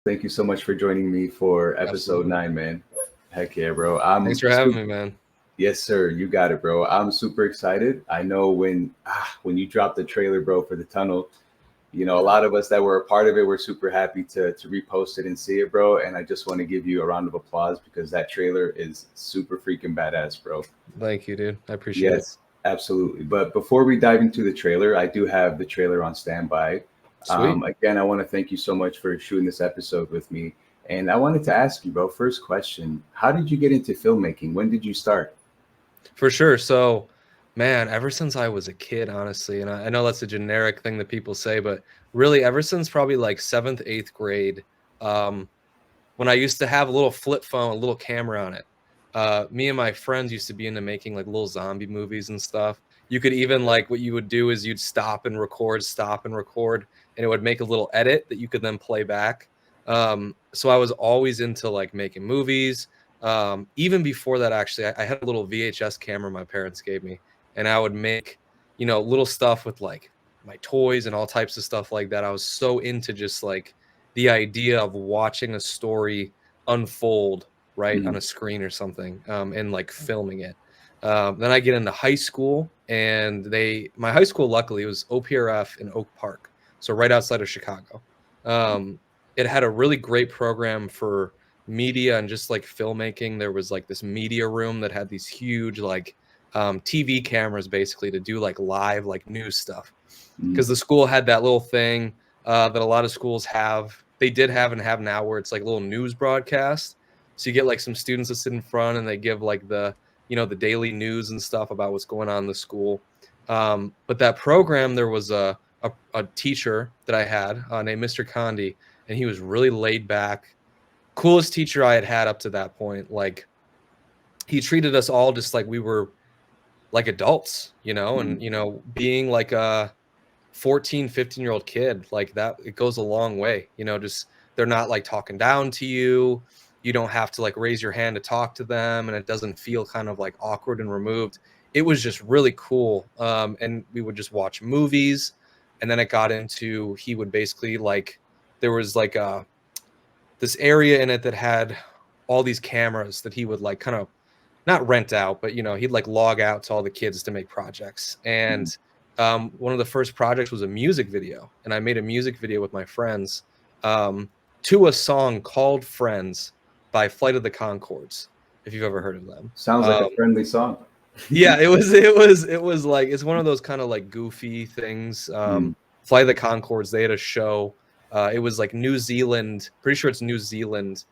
Thank you so much for joining me for episode Absolutely. 9, man. Heck yeah, bro. Thanks for having me, man. Yes, sir. You got it, bro. I'm super excited. I know when you dropped the trailer, bro, for the tunnel, a Yeah. lot of us that were a part of it were super happy to repost it and see it, bro. And I just want to give you a round of applause because that trailer is super freaking badass, bro. Thank you, dude. I appreciate it. Yes, absolutely. But before we dive into the trailer, I do have the trailer on standby. Sweet. Again, I want to thank you so much for shooting this episode with me. And I wanted to ask you, bro, first question, how did you get into filmmaking? When did you start? For sure. So, man, ever since I was a kid, honestly, and I know that's a generic thing that people say, but really ever since probably like seventh, eighth grade, um, when I used to have a little flip phone, a little camera on it. Me and my friends used to be into making like little zombie movies and stuff. You could even like what you would do is you'd stop and record, and it would make a little edit that you could then play back. So I was always into like making movies. Even before that, actually, I had a little VHS camera my parents gave me, and I would make, little stuff with like my toys and all types of stuff like that. I was so into just like the idea of watching a story unfold right Mhm. on a screen or something, and like filming it. Then I get into high school, and my high school, luckily, was OPRF in Oak Park, so right outside of Chicago. Um, it had a really great program for media and just like filmmaking. There was like this media room that had these huge like TV cameras basically to do like live like news stuff, Mhm. because the school had that little thing that a lot of schools have. They did have and have now, where it's like a little news broadcast. So you get like some students that sit in front and they give like the daily news and stuff about what's going on in the school. But that program, there was a teacher that I had named Mr. Condi, and he was really laid back, coolest teacher I had had up to that point. Like, he treated us all just like we were like adults, Mhm. and being like a 14, 15-year-old kid, like that, it goes a long way, just they're not like talking down to you. You don't have to like raise your hand to talk to them, and it doesn't feel kind of like awkward and removed. It was just really cool. And we would just watch movies, and then it got into, he would basically like, there was like this area in it that had all these cameras that he would like kind of not rent out, but he'd like log out to all the kids to make projects. Mhm. And one of the first projects was a music video, and I made a music video with my friends, um, to a song called "Friends" by Flight of the Conchords, if you've ever heard of them. Sounds like a friendly song. Yeah, it was like, it's one of those kind of like goofy things. Mhm. Flight of the Conchords, they had a show. It was like New Zealand, pretty sure it's New Zealand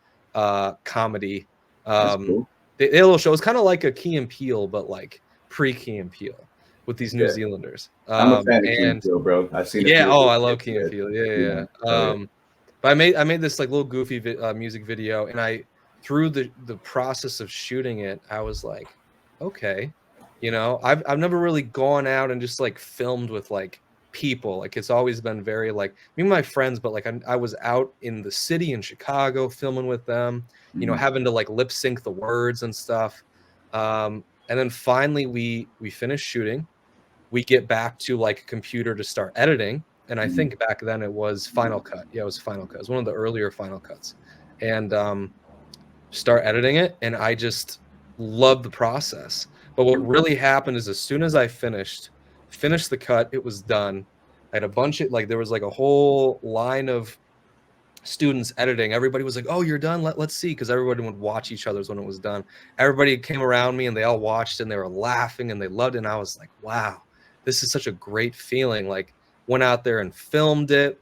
comedy. That's Um, cool. they had a little show. It's kind of like a Key and Peele, but like pre-Key and Peele with these New Yeah. Zealanders. I'm a fan of Key and And Peele, bro. I've seen a yeah, few of oh, his I love skits. Key and Yeah. Peele. Yeah, yeah, Yeah. yeah. Oh, yeah. But I made this like little goofy music video, and I, through the process of shooting it, I was like, okay, I've never really gone out and just like filmed with like people. Like, it's always been very like me and my friends, but like I was out in the city in Chicago filming with them, Mhm. having to like lip sync the words and stuff. And then finally we finished shooting. We get back to like a computer to start editing. And I Mhm. think back then it was Final Cut. Yeah, it was Final Cut. It was one of the earlier Final Cuts. And start editing it. And I just love the process. But what really happened is, as soon as I finished the cut, it was done. I had a bunch of like, there was like a whole line of students editing. Everybody was like, "Oh, you're done. Let's see," because everybody would watch each other's when it was done. Everybody came around me and they all watched and they were laughing and they loved it. And I was like, "Wow, this is such a great feeling." Like, went out there and filmed it.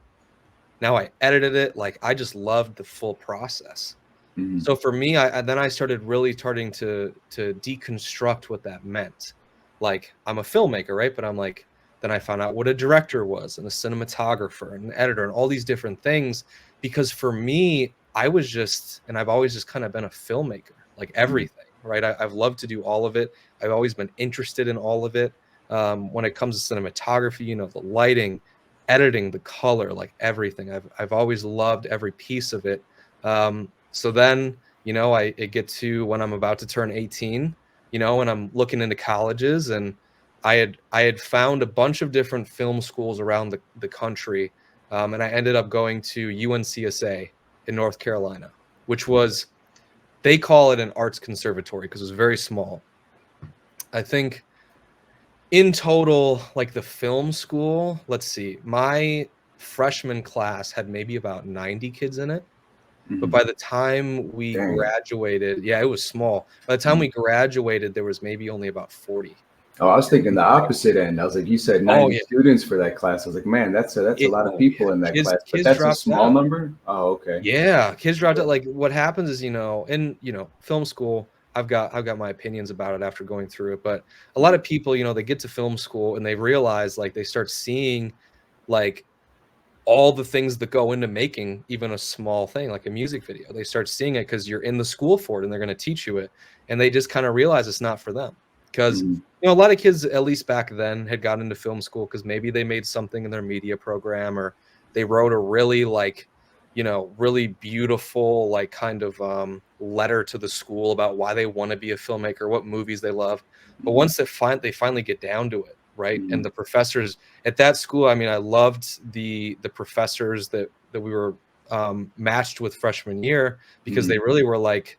Now I edited it. Like, I just loved the full process. Mhm. So for me, I started really starting to deconstruct what that meant. Like, I'm a filmmaker, right? But I'm like, then I found out what a director was, and a cinematographer, and an editor, and all these different things. Because for me, I was just, and I've always just kind of been a filmmaker, like Mhm. everything, right? I've loved to do all of it. I've always been interested in all of it. When it comes to cinematography, the lighting, editing, the color, like everything. I've always loved every piece of it. So then, I get to when I'm about to turn 18, and I'm looking into colleges, and I had found a bunch of different film schools around the country. And I ended up going to UNCSA. in North Carolina, which was, they call it an arts conservatory because it was very small. I think in total, like the film school, let's see, my freshman class had maybe about 90 kids in it. But Mhm. by the time we Dang. graduated, yeah, it was small. By the time Mhm. we graduated, there was maybe only about 40. Oh, I was thinking the opposite end. I was like, you said Oh 90 yeah, students for that class. I was like, man, that's a lot of oh yeah, people in that class, but kids that's a dropped small out. number. Oh, okay. Yeah, kids dropped Yeah. out. Like what happens is, in film school, I've got my opinions about it after going through it. But a lot Mhm. of people, they get to film school and they realize, like, they start seeing, like, all the things that go into making even a small thing like a music video. They start seeing it because you're in the school for it and they're going to teach you it. And they just kind of realize it's not for them. Because, Mhm. a lot of kids, at least back then, had gotten into film school because maybe they made something in their media program, or they wrote a really, like, really beautiful, like, kind of letter to the school about why they want to be a filmmaker, what movies they love. But Mhm. once they finally get down to it, right? And Mhm. the professors at that school, I mean, I loved the professors that we were matched with freshman year, because Mhm. they really were like,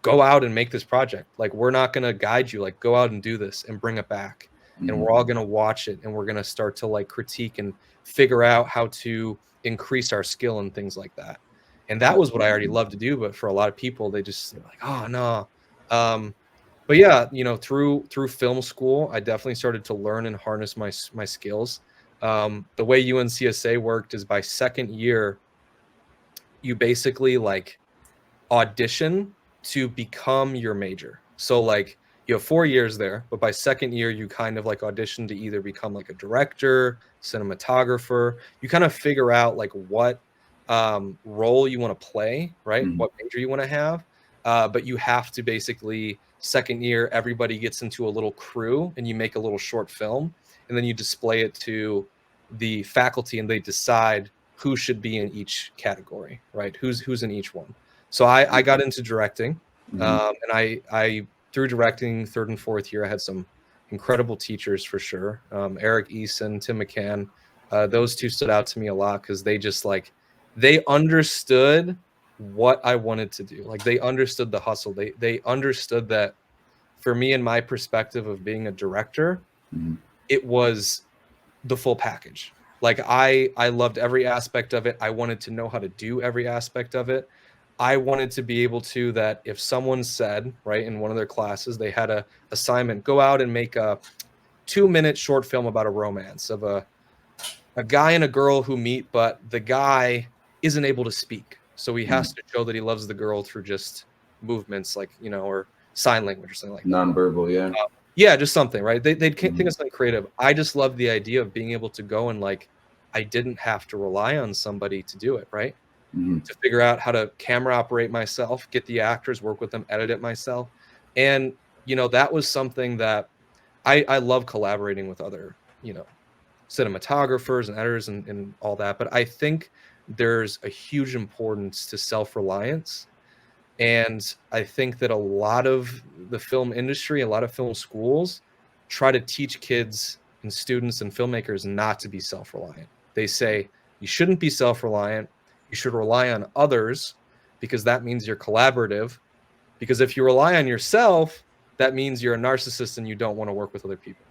go out and make this project. Like, we're not going to guide you. Like, go out and do this and bring it back. And Mhm. we're all going to watch it and we're going to start to, like, critique and figure out how to increase our skill and things like that. And that That's was what I already awesome. loved to do. But for a lot of people, they're like, oh no. Um, but yeah, through film school, I definitely started to learn and harness my skills. The way UNCSA worked is by second year, you basically, like, audition to become your major. So, like, you have 4 years there, but by second year you kind of, like, audition to either become like a director, cinematographer. You kind of figure out, like, what role you want to play, right? Mhm. What major you want to have. But you have to basically, second year, everybody gets into a little crew and you make a little short film, and then you display it to the faculty and they decide who should be in each category, right? Who's in each one. So I got into directing, Mhm. and I through directing, third and fourth year, I had some incredible teachers for sure. Eric Eason, Tim McCann, those two stood out to me a lot because they just, like, they understood what I wanted to do. Like, they understood the hustle. They understood that for me and my perspective of being a director, Mhm. it was the full package. Like, I loved every aspect of it. I wanted to know how to do every aspect of it. I wanted to be able to, that if someone said, right, in one of their classes, they had a assignment, go out and make a 2-minute short film about a romance of a guy and a girl who meet, but the guy isn't able to speak. So he Mhm. has to show that he loves the girl through just movements, like, or sign language or something like that. Nonverbal, yeah. Yeah, just something, right? They'd think Mhm. of something creative. I just love the idea of being able to go and, like, I didn't have to rely on somebody to do it, right? Mhm. To figure out how to camera operate myself, get the actors, work with them, edit it myself. And, that was something that I love collaborating with other, cinematographers and editors and all that. But I think there's a huge importance to self-reliance. And I think that a lot of the film industry, a lot of film schools try to teach kids and students and filmmakers not to be self-reliant. They say you shouldn't be self-reliant. You should rely on others because that means you're collaborative. Because if you rely on yourself, that means you're a narcissist and you don't want to work with other people.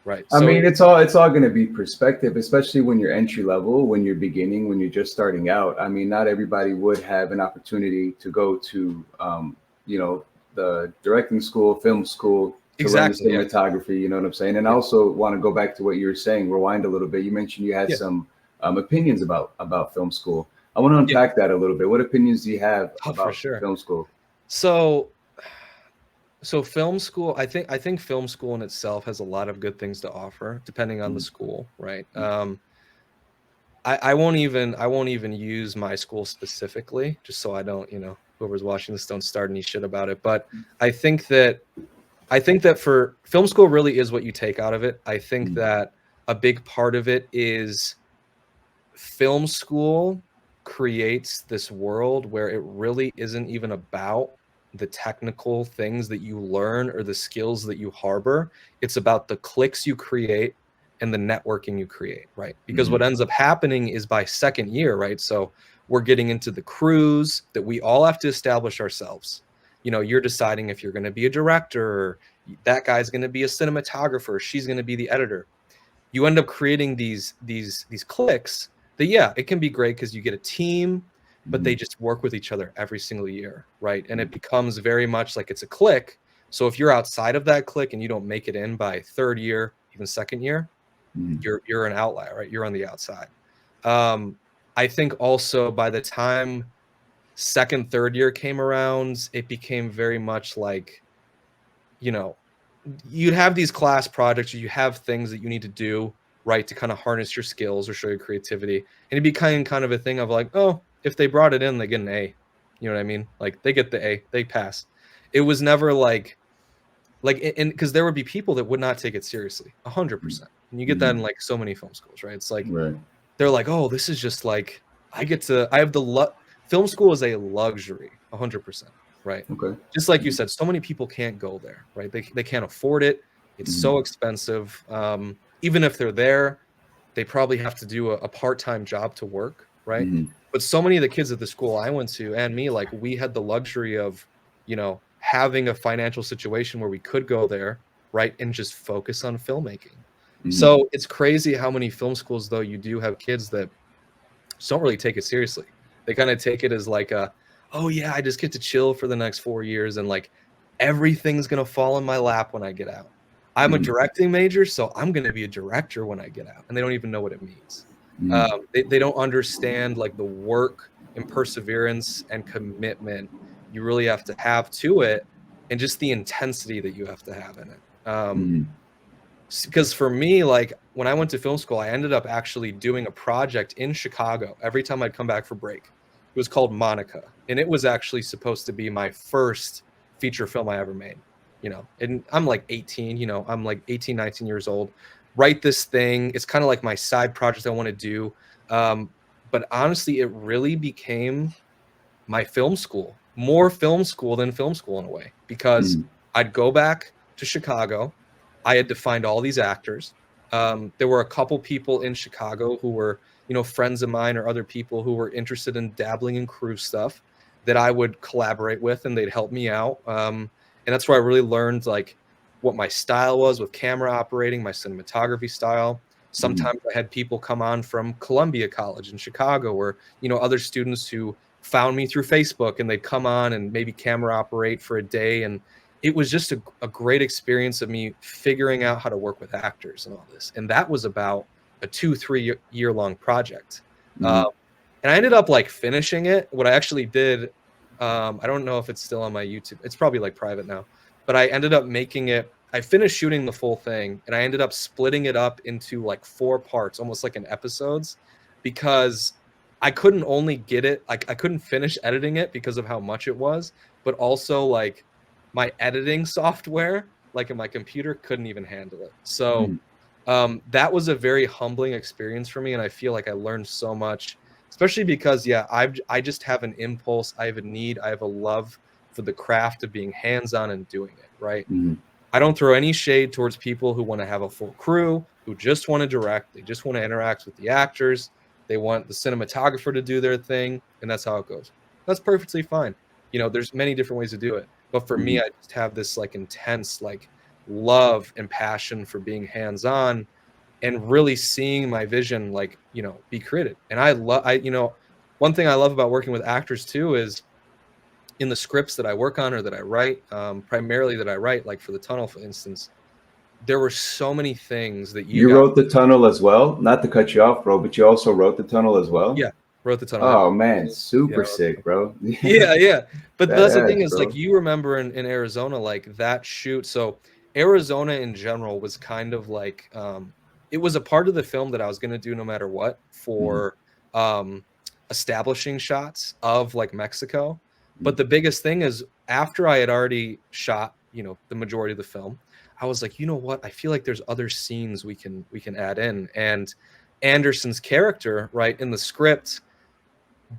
Right. I So mean, it's all going to be perspective, especially when you're entry level, when you're beginning, when you're just starting out. I mean, not everybody would have an opportunity to go to, you know, the directing school, film school to learn the exactly. Yeah. cinematography. You know what I'm saying? And I Yeah. also want to go back to what you were saying. Rewind a little bit. You mentioned you had Yeah. some opinions about film school. I want to Yeah. unpack that a little bit. What opinions do you have Oh, for about sure. film school? So film school, I think film school in itself has a lot of good things to offer, depending on the Mhm. school, right? I won't even use my school specifically, just so I don't, whoever's watching this don't start any shit about it. But I think that I think that for film school really is what you take out of it. I think Mhm. that a big part of it is film school creates this world where it really isn't even about the technical things that you learn or the skills that you harbor. It's about the clicks you create and the networking you create, right? Because Mhm. what ends up happening is by second year, right? So we're getting into the crews that we all have to establish ourselves. You know, you're deciding if you're going to be a director, or that guy's going to be a cinematographer, she's going to be the editor. You end up creating these cliques that, yeah, it can be great because you get a team, but they just work with each other every single year, right? And it becomes very much like it's a clique. So if you're outside of that clique and you don't make it in by third year, even second year, you're an outlier, right? You're on the outside. I think also by the time second, third year came around, it became very much like, you know, you'd have these class projects, or you have things that you need to do, right, to kind of harness your skills or show your creativity. And it became kind of a thing of like, oh, if they brought it in, they get an A. You know what I mean? Like they get the A, they pass. It was never like, and because there would be people that would not take it seriously, 100%. And you get that in like so many film schools, right? It's like, Right. they're like, oh, this is just like, I have film school is a luxury, 100%, right? Okay. Just like you said, so many people can't go there, right? They can't afford it. It's so expensive. Even if they're there, they probably have to do a part-time job to work, right? But so many of the kids at the school I went to, and me, like, we had the luxury of, you know, having a financial situation where we could go there, right, and just focus on filmmaking. So it's crazy how many film schools, though, you do have kids that don't really take it seriously. They kind of take it as like oh yeah, I just get to chill for the next 4 years, and like everything's gonna fall in my lap when I get out. I'm a directing major, so I'm gonna be a director when I get out, and they don't even know what it means. They don't understand like the work and perseverance and commitment you really have to it, and just the intensity that you have to have in it. Because for me, like when I went to film school, I ended up actually doing a project in Chicago every time I'd come back for break. It was called Monica, and it was actually supposed to be my first feature film I ever made. You know, and I'm like 18, you know, I'm like 18, 19 years old. Write this thing. It's kind of like my side project I want to do. But honestly, it really became my film school, more film school than film school in a way, because I'd go back to Chicago. I had to find all these actors. There were a couple people in Chicago who were, you know, friends of mine or other people who were interested in dabbling in crew stuff that I would collaborate with, and they'd help me out. And that's where I really learned like what my style was with camera operating, my cinematography style. Sometimes I had people come on from Columbia College in Chicago, or, you know, other students who found me through Facebook, and they'd come on and maybe camera operate for a day. And it was just a great experience of me figuring out how to work with actors and all this. And that was about a 2-3 year long project. And I ended up like finishing it. What I actually did, I don't know if it's still on my YouTube. It's probably like private now, but I ended up making it. I finished shooting the full thing, and I ended up splitting it up into like 4 parts, almost like in episodes, because I couldn't only get it, like I couldn't finish editing it because of how much it was, but also like my editing software, like in my computer, couldn't even handle it. So that was a very humbling experience for me, and I feel like I learned so much, especially because, yeah, I just have an impulse, I have a need, I have a love for the craft of being hands-on and doing it, right? I don't throw any shade towards people who want to have a full crew, who just want to direct, they just want to interact with the actors, they want the cinematographer to do their thing, and that's how it goes. That's perfectly fine. You know, there's many different ways to do it. But for me, I just have this like intense like love and passion for being hands-on and really seeing my vision like, you know, be created. And you know, one thing I love about working with actors too is in the scripts that I work on or that I write, primarily that I write, like for The Tunnel, for instance, there were so many things that you You got. wrote The Tunnel as well? Not to cut you off, bro, but you also wrote The Tunnel as well? Yeah, wrote The Tunnel. Oh man, Yeah, super sick, bro. yeah, yeah. But that's the thing Badass, is, like, bro. you remember in Arizona, like that shoot. So Arizona in general was kind of like, it was a part of the film that I was going to do no matter what, for um, establishing shots of like Mexico. But the biggest thing is, after I had already shot, you know, the majority of the film, I was like, you know what? I feel like there's other scenes we can add in. And Anderson's character, right, in the script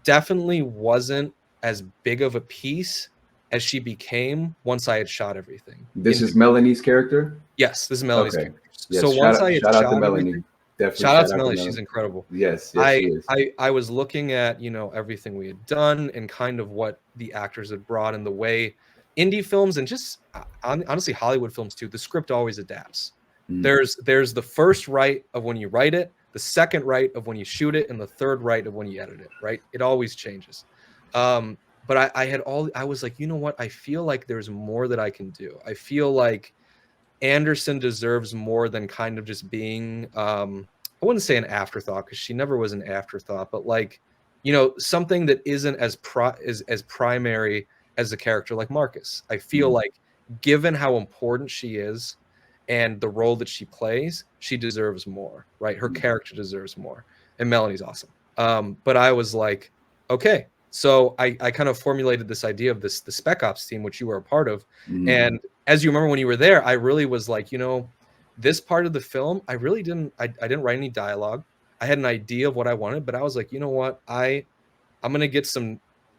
definitely wasn't as big of a piece as she became once I had shot everything. This is Melanie's character? Yes, this is Melanie's Okay. character. So Yes, once I had shout out to shot Melanie. everything, Definitely Shout out shout to out to Melanie, she's Melanie. incredible. Yes, yes, I she is. I was looking at, everything we had done and kind of what the actors had brought and the way indie films and just honestly Hollywood films too, the script always adapts. Mm, There's the first right of when you write it, the second right of when you shoot it, and the third right of when you edit it, right? It always changes. But I was like, you know what? I feel like there's more that I can do. I feel like Anderson deserves more than kind of just being I wouldn't say an afterthought because she never was an afterthought, but like, something that isn't as primary as a character like Marcus. I feel mm, like given how important she is and the role that she plays, she deserves more, right? Her mm, character deserves more. And Melanie's awesome. But I was like, okay. So I kind of formulated this idea of the Spec Ops team, which you were a part of. mm, And as you remember when you were there, I really was like, this part of the film, I didn't write any dialogue. I had an idea of what I wanted, but I was like, you know what? I'm gonna get some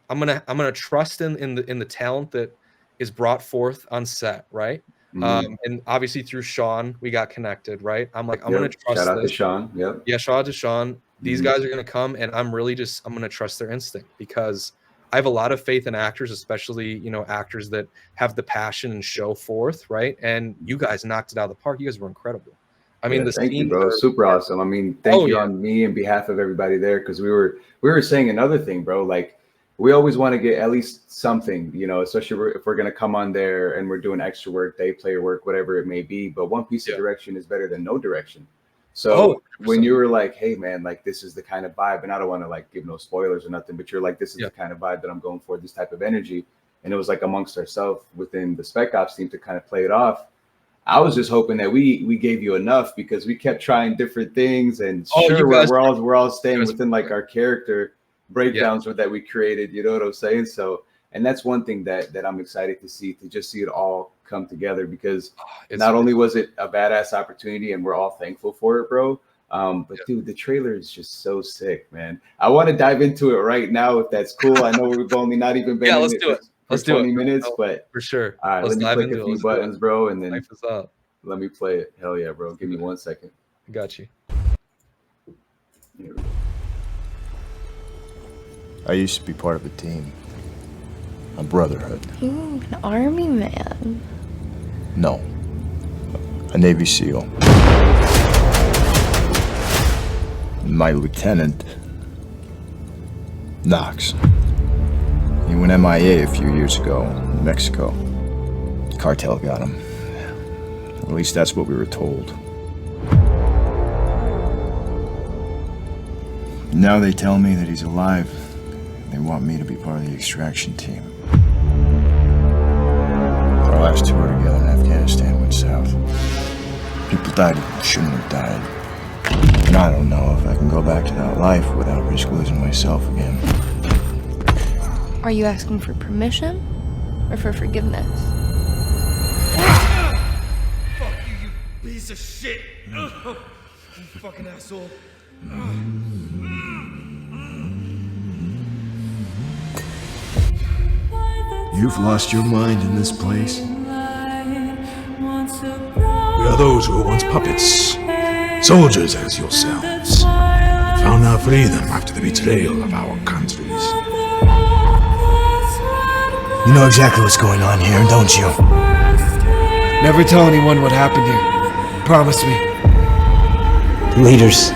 I'm gonna trust in the talent that is brought forth on set, right? mm. And obviously through Sean, we got connected, right? I'm like, I'm gonna Yep. Shout trust out to this. Sean. Yep. Yeah, shout out to Sean. These Mm, guys are gonna come, and I'm gonna trust their instinct because I have a lot of faith in actors, especially actors that have the passion and show forth, right? And you guys knocked it out of the park. You guys were incredible. I mean, yeah, the thank you, scenes bro. Super are awesome. I mean, thank oh you yeah, on me and behalf of everybody there because we were saying another thing, bro. Like we always want to get at least something, especially if we're gonna come on there and we're doing extra work, day player work, whatever it may be. But one piece of yeah. direction is better than no direction. Oh, So when 100%. you were like, "Hey, man, like this is the kind of vibe," and I don't want to like give no spoilers or nothing, but you're like, "This is Yeah. the kind of vibe that I'm going for. This type of energy," and it was like amongst ourselves within the Spec Ops team to kind of play it off. I was just hoping that we gave you enough because we kept trying different things, and Oh, sure we're all you staying guys within were like great. our character Yeah. breakdowns that we created. You know what I'm saying? So, and that's one thing that I'm excited to see, to just see it all come together, because It's not only was it a badass opportunity and we're all thankful for it, bro. But yeah. dude, the trailer is just so sick, man. I want to dive into it right now if that's cool. I know we've only not even been Yeah, in let's it do for it. for Let's do it. 20 minutes, No, but for sure. all right, Let's let me dive click a into it. few Let's do it. buttons, bro, and then Life is up. let me play it. Hell yeah, bro. Let's Give do me it. 1 second. I got you. Here we go. I used to be part of a team. A brotherhood. Ooh, an army man. No. A Navy SEAL. My lieutenant, Knox. He went MIA a few years ago in Mexico. Cartel got him. At least that's what we were told. Now they tell me that he's alive. They want me to be part of the extraction team. Our last tour together in Afghanistan went south. People died who shouldn't have died. And I don't know if I can go back to that life without risk losing myself again. Are you asking for permission or for forgiveness? Fuck you, you piece of shit! You fucking asshole. You've lost your mind in this place. We are those who were once puppets, soldiers as yourselves. Found our freedom after the betrayal of our countries. You know exactly what's going on here, don't you? Never tell anyone what happened here. Promise me. The leaders,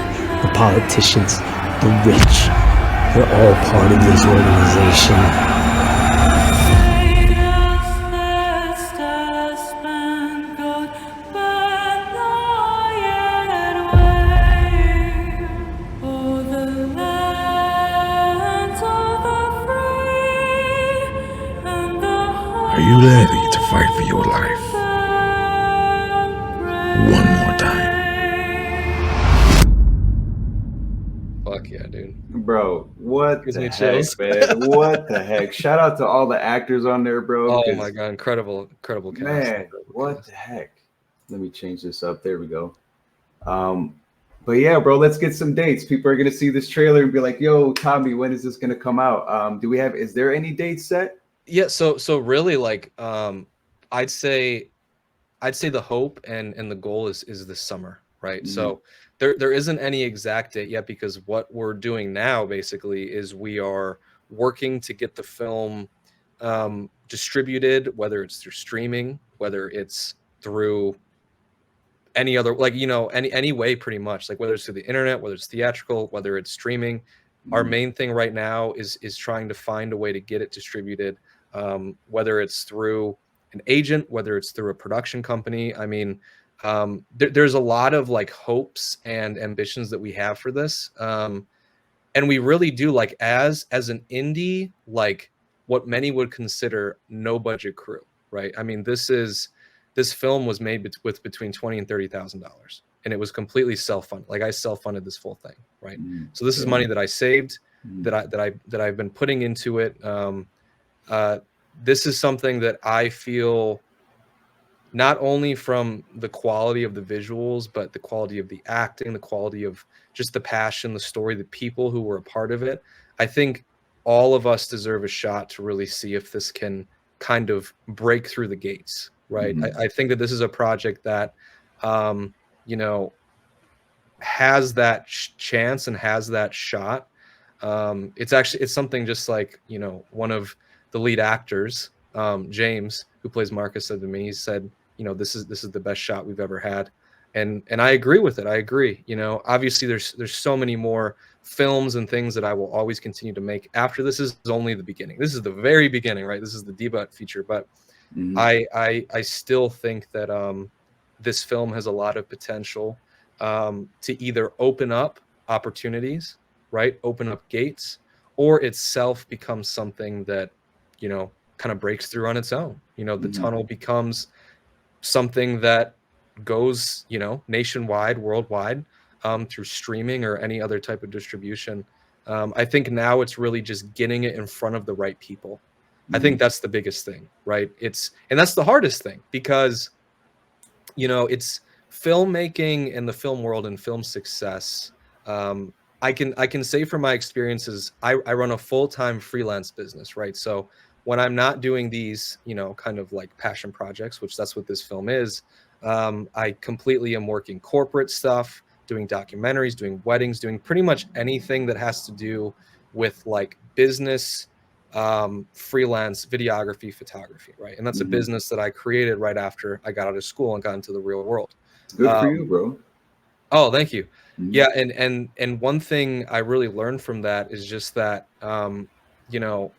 the politicians, the rich, they're all part of this organization. Are you ready to fight for your life? One more time. Fuck yeah, dude. Bro, what Gives the me heck, chills. man? What the heck? Shout out to all the actors on there, bro. Oh my Because god, incredible cast. man, Incredible what cast. the heck? Let me change this up. There we go. Um, but yeah, bro, let's get some dates. People are gonna see this trailer and be like, "Yo, Tommy, when is this gonna come out?" Is there any dates set? Yeah, so really like I'd say the hope and the goal is this summer, right? Mhm. So there isn't any exact date yet, because what we're doing now basically is we are working to get the film distributed, whether it's through streaming, whether it's through any other, like, you know, any way, pretty much, like whether it's through the internet, whether it's theatrical, whether it's streaming. Our main thing right now is trying to find a way to get it distributed, whether it's through an agent, whether it's through a production company. I mean, there's a lot of like hopes and ambitions that we have for this, and we really do, like, as an indie, like what many would consider no budget crew, right? I mean, this film was made with between $20,000 and $30,000, and it was completely self-funded. Like, I self-funded this full thing, right? So this is money that I saved, that I've been putting into it. This is something that I feel, not only from the quality of the visuals, but the quality of the acting, the quality of just the passion, the story, the people who were a part of it. I think all of us deserve a shot to really see if this can kind of break through the gates, right? I think that this is a project that, you know, has that chance and has that shot. It's something, just like, you know, one of the lead actors, James, who plays Marcus, said to me, he said, you know, this is the best shot we've ever had. And I agree with it. I agree. You know, obviously there's so many more films and things that I will always continue to make after this. Is only the beginning. This is the very beginning, right? This is the debut feature, but I still think that this film has a lot of potential to either open up opportunities, right? Open up gates, or itself becomes something that, you know, kind of breaks through on its own. You know, the tunnel becomes something that goes, you know, nationwide, worldwide, through streaming or any other type of distribution. I think now it's really just getting it in front of the right people. I think that's the biggest thing, right? And that's the hardest thing, because, you know, it's filmmaking and the film world and film success. I can say from my experiences, I run a full-time freelance business, right? So when I'm not doing these, you know, kind of like passion projects, which that's what this film is, I completely am working corporate stuff, doing documentaries, doing weddings, doing pretty much anything that has to do with like business, freelance videography, photography, right? And that's a business that I created right after I got out of school and got into the real world. Good for you, bro. Oh, thank you. Yeah, and one thing I really learned from that is just that, you know,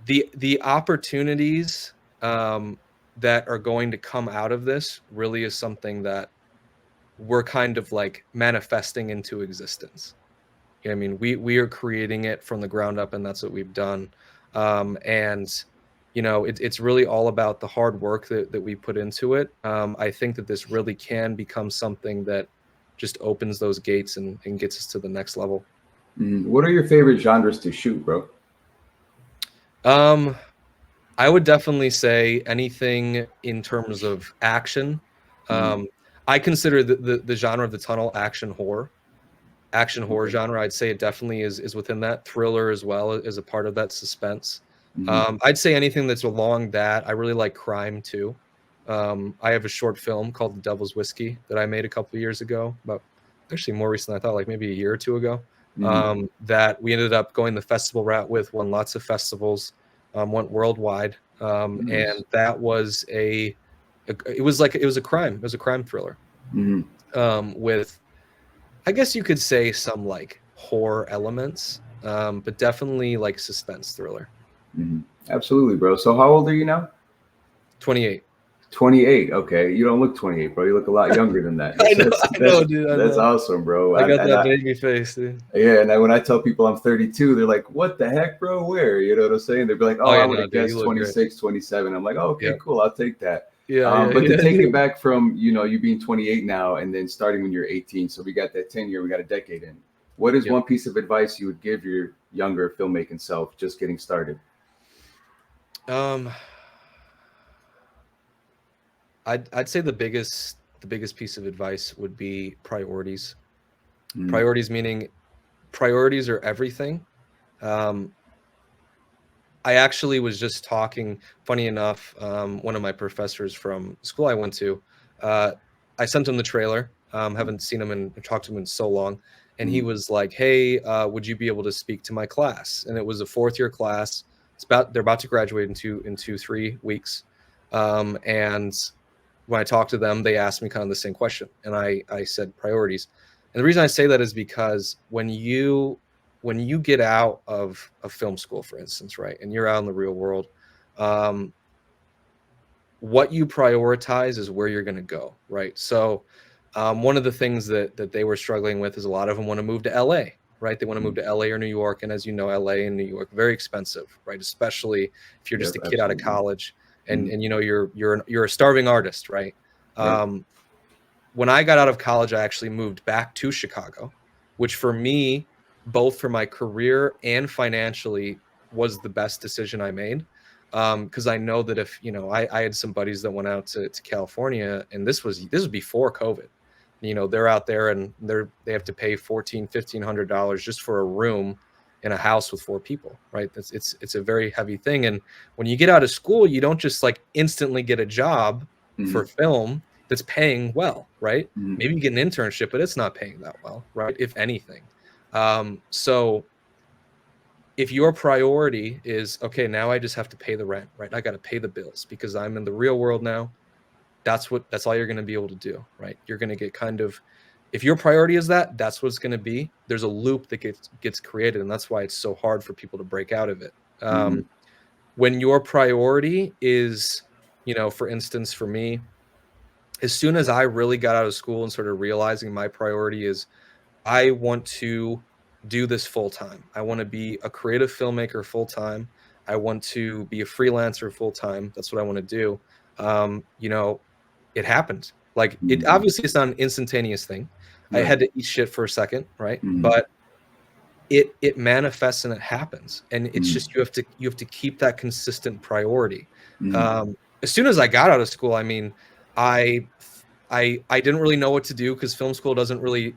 the opportunities that are going to come out of this really is something that we're kind of like manifesting into existence. You know what I mean? We are creating it from the ground up, and that's what we've done. And you know, it's really all about the hard work that we put into it. I think that this really can become something that just opens those gates and gets us to the next level. What are your favorite genres to shoot, bro? I would definitely say anything in terms of action. I consider the genre of the tunnel action horror genre. I'd say it definitely is within that. Thriller as well is a part of that. Suspense. I'd say anything that's along that. I really like crime too. I have a short film called The Devil's Whiskey that I made a couple of years ago, but actually more recent, I thought, like maybe a year or two ago, that we ended up going the festival route with, won lots of festivals, went worldwide. And that was it was a crime. It was a crime thriller, with, I guess you could say, some like horror elements, but definitely like suspense thriller. Absolutely, bro. So how old are you now? 28. 28. Okay, you don't look 28, bro. You look a lot younger than that. I know, dude. That's awesome, bro. I got that baby face, dude. Yeah, and when I tell people I'm 32, they're like, "What the heck, bro? Where?" You know what I'm saying? They'd be like, "Oh, I would have guessed 26, 27." I'm like, "Oh, okay, cool. I'll take that." But to take it back from, you know, you being 28 now and then starting when you're 18, so we got that 10-year, we got a decade in. What is one piece of advice you would give your younger filmmaking self just getting started? I'd say the biggest piece of advice would be priorities. Priorities, meaning priorities are everything. I actually was just talking, funny enough, one of my professors from school I went to, I sent him the trailer Haven't seen him and talked to him in so long. And he was like, "Hey, would you be able to speak to my class?" And it was a 4th-year class. They're about to graduate in 3 weeks. And when I talked to them, they asked me kind of the same question, and I said priorities. And the reason I say that is because when you get out of film school, for instance, right, and you're out in the real world, what you prioritize is where you're going to go, right? So one of the things that they were struggling with is a lot of them want to move to LA, right? They want to move to LA or New York, and as you know, LA and New York very expensive, right? Especially if you're just a kid out of college, and you know you're a starving artist, right? When I got out of college, I actually moved back to Chicago, which for me, both for my career and financially, was the best decision I made. Because I know that if, you know, I had some buddies that went out to California, and this was before COVID. You know, they're out there and they have to pay $1,500 just for a room in a house with 4 people, right? It's a very heavy thing. And when you get out of school, you don't just like instantly get a job for film that's paying well, right? Maybe you get an internship, but it's not paying that well, right? If anything. So if your priority is, okay, now I just have to pay the rent, right? I got to pay the bills because I'm in the real world now. That's all you're going to be able to do, right? You're going to get kind of, if your priority is that's what it's going to be. There's a loop that gets created, and that's why it's so hard for people to break out of it. When your priority is, you know, for instance, for me, as soon as I really got out of school and started realizing my priority is, I want to do this full time. I want to be a creative filmmaker full time. I want to be a freelancer full time. That's what I want to do. You know, it happened. Like it obviously it's not an instantaneous thing. I had to eat shit for a second, right? But it manifests and it happens. And it's just you have to keep that consistent priority. As soon as I got out of school, I mean, I didn't really know what to do because film school doesn't really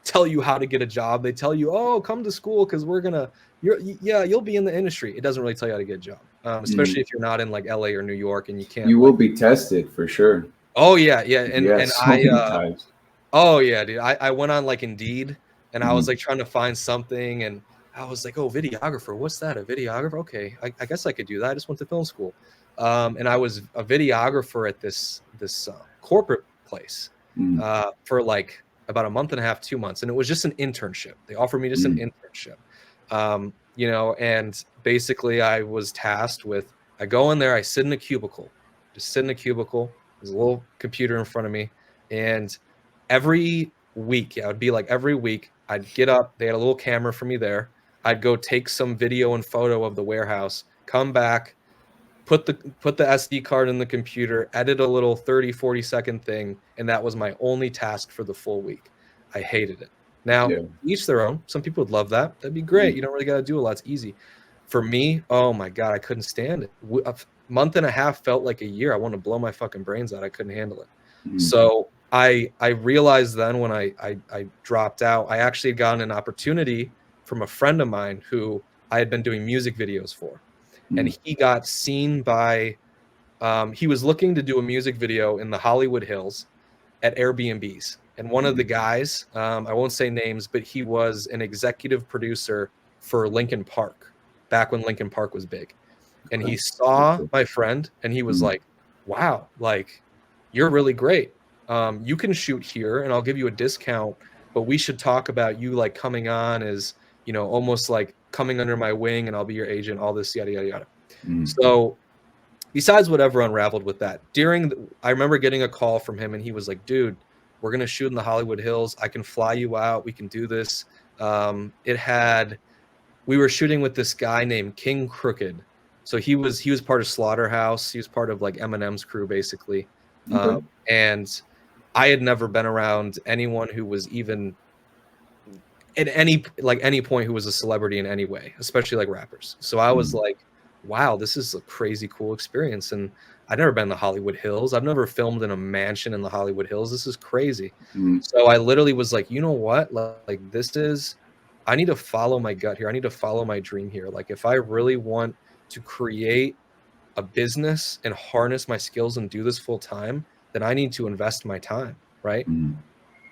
tell you how to get a job. They tell you, oh, come to school because you'll be in the industry. It doesn't really tell you how to get a job, especially if you're not in like LA or New York and you can't. You will be tested for sure. Oh yeah, and so many times. Oh yeah, dude. I went on like Indeed and I was like trying to find something, and I was like, oh, videographer, what's that? A videographer? Okay, I guess I could do that. I just went to film school, and I was a videographer at this corporate place for like about a month and a half, 2 months, and it was just an internship. They offered me just an internship, you know, and basically I was tasked with, I go in there, I sit in a cubicle, there's a little computer in front of me, and every week, it would be like every week I'd get up, they had a little camera for me there, I'd go take some video and photo of the warehouse, come back, put the SD card in the computer, edit a little 30-40 second thing, and that was my only task for the full week. I hated it. Now, each their own. Some people would love that. That'd be great. You don't really got to do a lot. It's easy. For me, oh my God, I couldn't stand it. A month and a half felt like a year. I wanted to blow my fucking brains out. I couldn't handle it. So I realized then when I dropped out, I actually had gotten an opportunity from a friend of mine who I had been doing music videos for. And he got seen by, he was looking to do a music video in the Hollywood Hills at Airbnbs. And one of the guys, I won't say names, but he was an executive producer for Linkin Park back when Linkin Park was big. And he saw my friend and he was like, wow, like, you're really great. You can shoot here and I'll give you a discount, but we should talk about you like coming on as, you know, almost like coming under my wing and I'll be your agent, all this, yada, yada, yada. So besides whatever unraveled with that, I remember getting a call from him and he was like, dude, we're going to shoot in the Hollywood Hills. I can fly you out. We can do this. We were shooting with this guy named King Crooked. So he was part of Slaughterhouse. He was part of like Eminem's crew, basically. And I had never been around anyone who was even at any point who was a celebrity in any way, especially like rappers. So I was like, wow, this is a crazy cool experience. And I've never been to Hollywood Hills. I've never filmed in a mansion in the Hollywood Hills. This is crazy. So I literally was like, you know what? Like I need to follow my gut here. I need to follow my dream here. Like if I really want to create a business and harness my skills and do this full time, then I need to invest my time, right?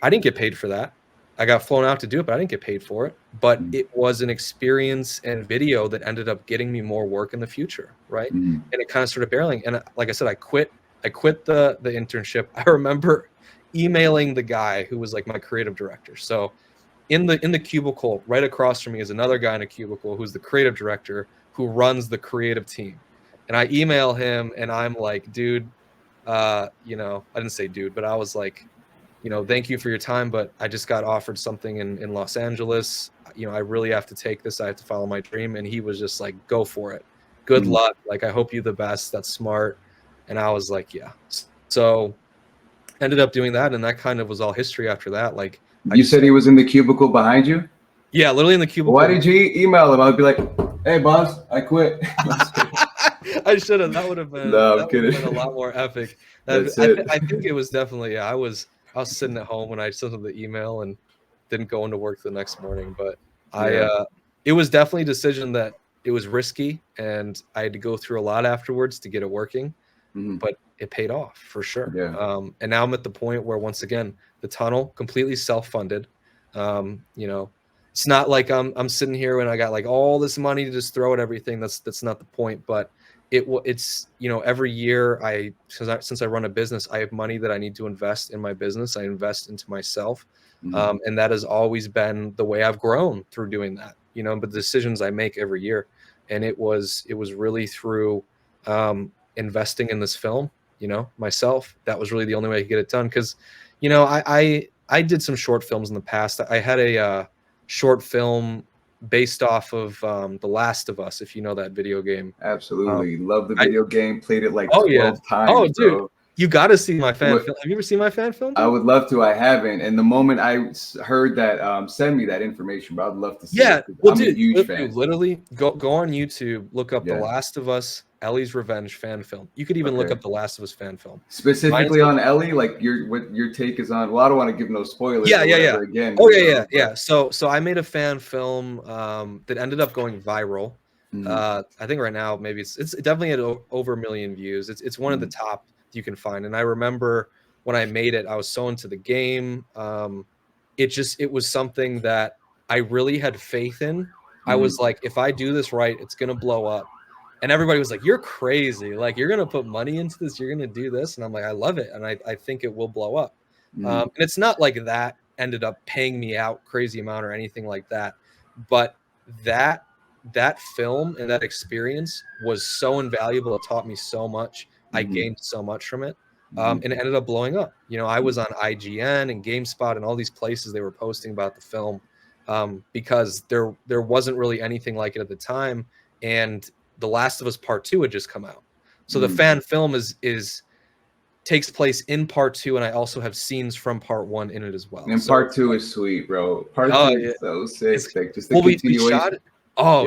I didn't get paid for that. I got flown out to do it, but I didn't get paid for it. But it was an experience and video that ended up getting me more work in the future, right? And it kind of started barreling. And like I said, I quit the internship. I remember emailing the guy who was like my creative director. So in the cubicle right across from me is another guy in a cubicle who's the creative director who runs the creative team. And I email him and I'm like, dude, you know, I didn't say dude, but I was like, you know, thank you for your time, but I just got offered something in Los Angeles. You know, I really have to take this. I have to follow my dream. And he was just like, go for it. Good luck. Like, I hope you the best. That's smart. And I was like, yeah. So ended up doing that. And that kind of was all history after that. Like, You said he was in the cubicle behind you? Yeah, literally in the cubicle. Why did you email him? I'd be like, hey, boss, I quit. I should have. That would have been, No, I'm that would have kidding. been a lot more epic. That's I it. think it was definitely, yeah, I was sitting at home when I sent him the email and didn't go into work the next morning. But it was definitely a decision that it was risky and I had to go through a lot afterwards to get it working. But it paid off for sure. Yeah. And now I'm at the point where, once again, the tunnel completely self-funded. You know, it's not like I'm sitting here and I got like all this money to just throw at everything. That's not the point. But it's, you know, every year since I run a business, I have money that I need to invest in my business. I invest into myself. And that has always been the way I've grown through doing that, you know, but the decisions I make every year. And it was really through investing in this film, you know, myself. That was really the only way I could get it done. Cause, you know, I did some short films in the past. I had a short film based off of The Last of Us, if you know that video game. Absolutely. Love the video game. Played it like 12 times. Oh, dude. Bro. You got to see my fan film. Have you ever seen my fan film? Dude? I would love to. I haven't. And the moment I heard that, send me that information, but I'd love to see it. Well, I'm dude, a huge fan. literally go on YouTube, look up The Last of Us, Ellie's Revenge fan film. You could even look up The Last of Us fan film. Specifically on Ellie, like what your take is on. Well, I don't want to give no spoilers. Yeah. Again. Oh yeah. So I made a fan film that ended up going viral. I think right now maybe it's definitely had over 1 million views. It's one of the top you can find. And I remember when I made it, I was so into the game. It was something that I really had faith in. I was like, if I do this right, it's gonna blow up. And everybody was like, you're crazy. Like, you're gonna put money into this, you're gonna do this. And I'm like, I love it. And I think it will blow up. And it's not like that ended up paying me out crazy amount or anything like that. But that film and that experience was so invaluable. It taught me so much. I gained so much from it. And it ended up blowing up. You know, I was on IGN and GameSpot and all these places they were posting about the film because there wasn't really anything like it at the time. And The Last of Us Part 2 had just come out. So the fan film takes place in Part 2, and I also have scenes from Part 1 in it as well. And Part 2 is sweet, bro. Part 2 is so sick. Like, just the continuation.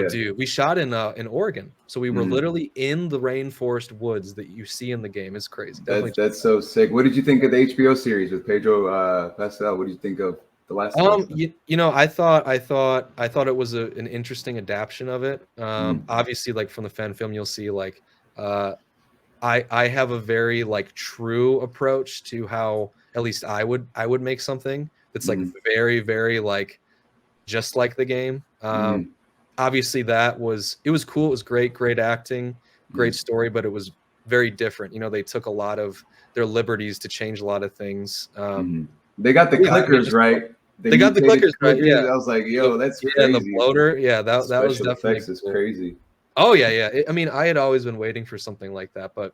Dude, we shot in Oregon. So we were literally in the rainforest woods that you see in the game. It's crazy. That's so sick. What did you think of the HBO series with Pedro Pascal? What did you think of The Last of Us? You know, I thought it was an interesting adaptation of it. Obviously, like from the fan film, you'll see like I have a very like true approach to how at least I would make something that's like very, very like just like the game. Obviously it was cool. It was great acting, great story, but it was very different. You know, they took a lot of their liberties to change a lot of things. They got the clickers right. They got the clickers right. Yeah, I was like, yo, that's crazy. And the bloater. Yeah, that was definitely effects is crazy. Oh yeah. I mean, I had always been waiting for something like that, but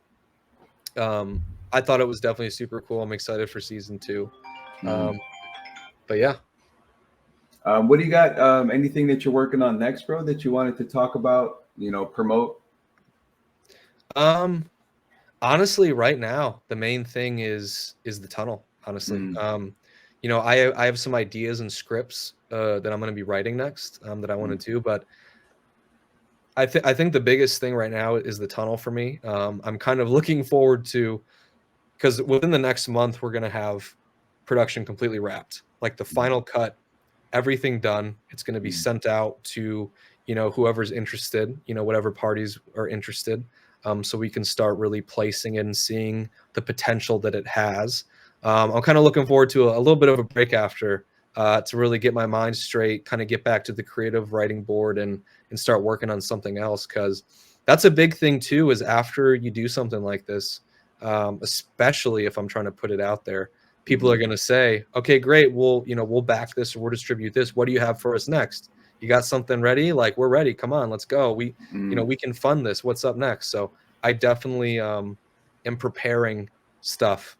I thought it was definitely super cool. I'm excited for season 2. But yeah. What do you got? Anything that you're working on next, bro, that you wanted to talk about, you know, promote? Honestly, right now, the main thing is the tunnel, honestly. You know, I have some ideas and scripts that I'm going to be writing next that I want to do, but I think the biggest thing right now is the tunnel for me. I'm kind of looking forward to, because within the next month, we're going to have production completely wrapped, like the final cut, everything done. It's going to be sent out to, you know, whoever's interested, you know, whatever parties are interested. So we can start really placing it and seeing the potential that it has. I'm kind of looking forward to a little bit of a break after to really get my mind straight, kind of get back to the creative writing board and start working on something else. Because that's a big thing too, is after you do something like this, especially if I'm trying to put it out there, people are going to say, okay, great. We'll back this or we'll distribute this. What do you have for us next? You got something ready? Like, we're ready. Come on, let's go. We can fund this. What's up next? So I definitely am preparing stuff,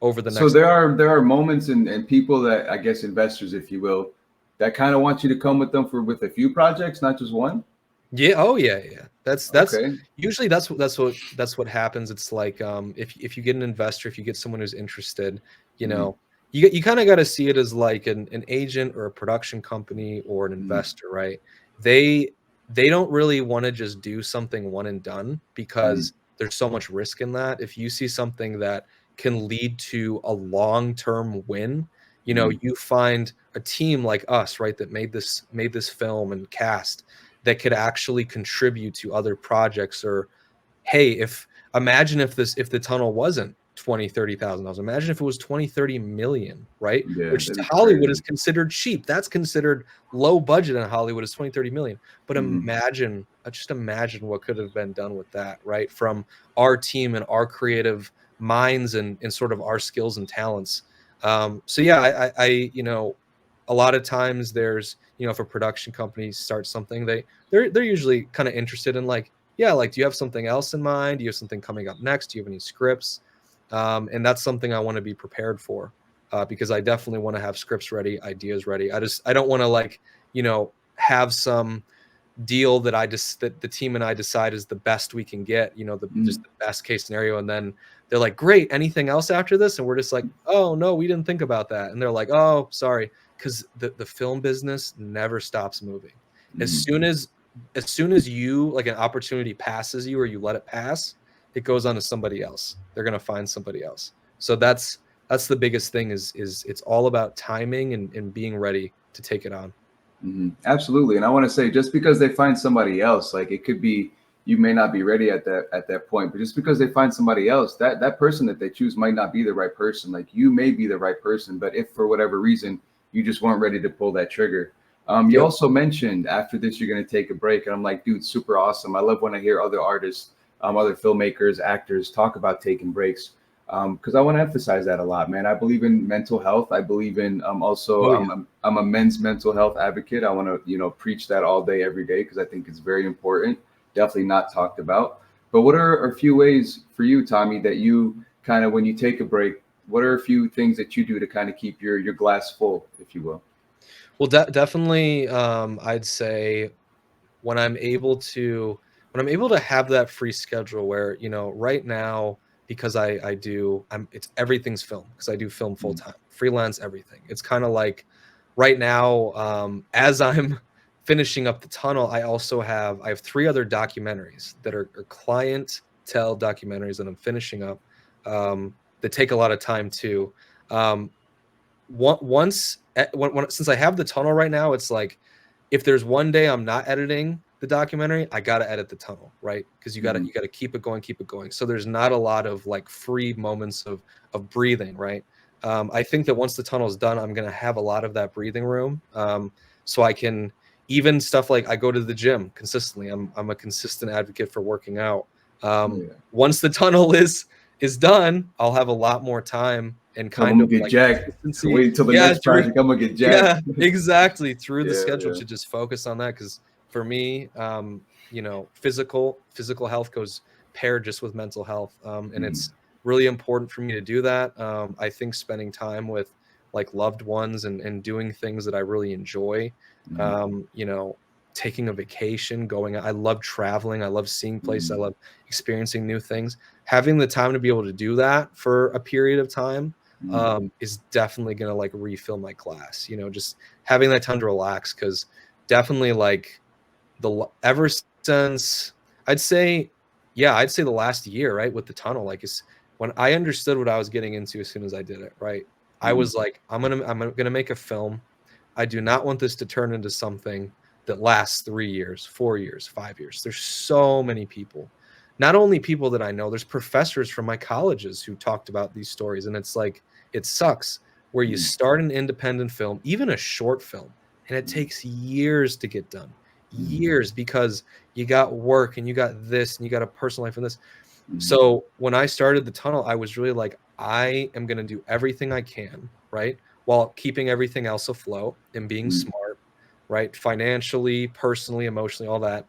over the So next. there are moments and people that, I guess, investors, if you will, that kind of want you to come with them with a few projects, not just one. Yeah. Oh yeah. Yeah. That's Okay. usually that's what happens. It's like if you get an investor, if you get someone who's interested, you Mhm. know, you kind of got to see it as like an agent or a production company or an Mhm. investor, right? They don't really want to just do something one and done Mhm. because there's so much risk in that. If you see something that can lead to a long-term win, Mhm. you find a team like us, right, that made this film and cast that could actually contribute to other projects. Or hey, if imagine if the tunnel wasn't 20, 30,000 dollars, imagine if it was 20, 30 million, right? Yeah, Which that'd be Hollywood is crazy. considered cheap. That's considered low budget in Hollywood, is 20, 30 million. But Mhm. just imagine what could have been done with that, right? From our team and our creative minds and sort of our skills and talents. So yeah, a lot of times there's, if a production company starts something, they're usually kind of interested in, like, yeah, like, do you have something else in mind? Do you have something coming up next? Do you have any scripts? And that's something I want to be prepared for, because I definitely want to have scripts ready, ideas ready. I don't want to, like, have some deal that the team and I decide is the best we can get, just Mhm. the best case scenario. And then they're like, great, anything else after this? And we're just like, oh, no, we didn't think about that. And they're like, oh, sorry. Because the film business never stops moving. As Mhm. soon as as soon as you, like, an opportunity passes you or you let it pass, it goes on to somebody else. They're going to find somebody else. So that's the biggest thing, is it's all about timing and being ready to take it on. Absolutely. And I want to say, just because they find somebody else, like, it could be you may not be ready at that point, but just because they find somebody else, that person that they choose might not be the right person. Like, you may be the right person, but if for whatever reason you just weren't ready to pull that trigger. You Yep. also mentioned after this you're going to take a break, and I'm like, dude, super awesome. I love when I hear other artists, other filmmakers, actors talk about taking breaks, because I want to emphasize that a lot, man. I believe in mental health. I believe in also Oh yeah. I'm a men's mental health advocate. I want to preach that all day, every day, because I think it's very important. Definitely not talked about. But what are a few ways for you, Tommy, that you kind of, when you take a break, what are a few things that you do to kind of keep your glass full, if you will? Well, definitely, I'd say when I'm able to have that free schedule where, right now, because it's everything's film, because I do film full Mm. time, freelance, everything. It's kind of like right now, as I'm finishing up the tunnel, I have three other documentaries that are client tell documentaries that I'm finishing up, that take a lot of time too. Um, since I have the tunnel right now, it's like, if there's one day I'm not editing the documentary, I gotta edit the tunnel, right? Because you gotta Mhm. you gotta keep it going, keep it going. So there's not a lot of, like, free moments of breathing, right? I think that once the tunnel is done, I'm gonna have a lot of that breathing room, so I can, even stuff like, I go to the gym consistently. I'm a consistent advocate for working out. Oh, yeah. Once the tunnel is done, I'll have a lot more time and Tell them kind I'm of, gonna get like, jacked. consistency. Wait until the Yeah, next through project. I'm gonna get jacked. yeah, exactly, through the Yeah, schedule, yeah. to just focus on that. Because for me, physical health goes paired just with mental health, and Mhm. it's really important for me to do that. I think spending time with, like, loved ones and doing things that I really enjoy, Mhm. um, you know, taking a vacation, I love traveling, I love seeing places, I Mhm. love experiencing new things. Having the time to be able to do that for a period of time, Mhm. is definitely gonna, like, refill my glass. Just having that time to relax. Because definitely, like, ever since, I'd say, yeah, I'd say the last year, right, with the tunnel, like, is when I understood what I was getting into as soon as I did it, right? I Mhm. was like, I'm gonna make a film. I do not want this to turn into something that lasts 3 years, 4 years, 5 years. There's so many people not only people that I know, there's professors from my colleges who talked about these stories. And it's like, it sucks where you start an independent film, even a short film, and it takes years to get done. Years, because you got work and you got this and you got a personal life and this. So when I started the tunnel, I was really like, I am going to do everything I can, right? While keeping everything else afloat and being smart, right? Financially, personally, emotionally, all that.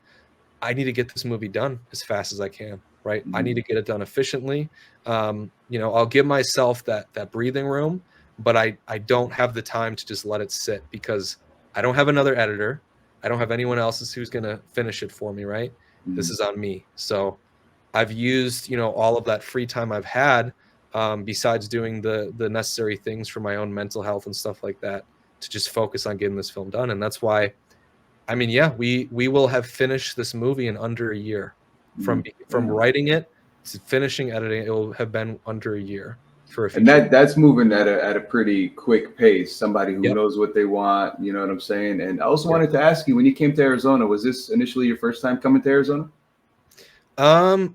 I need to get this movie done as fast as I can, right? I need to get it done efficiently. You know, I'll give myself that breathing room, but I don't have the time to just let it sit because I don't have another editor. I don't have anyone else who's going to finish it for me, right? This is on me. So I've used, you know, all of that free time I've had, besides doing the necessary things for my own mental health and stuff like that, to just focus on getting this film done. And that's why, I mean, yeah, we will have finished this movie in under a year. From writing it to finishing editing, it will have been under a year for a And feature. that's moving at a pretty quick pace. Somebody who Yep. knows what they want, you know what I'm saying? And I also Yep. wanted to ask you, when you came to Arizona, was this initially your first time coming to Arizona? I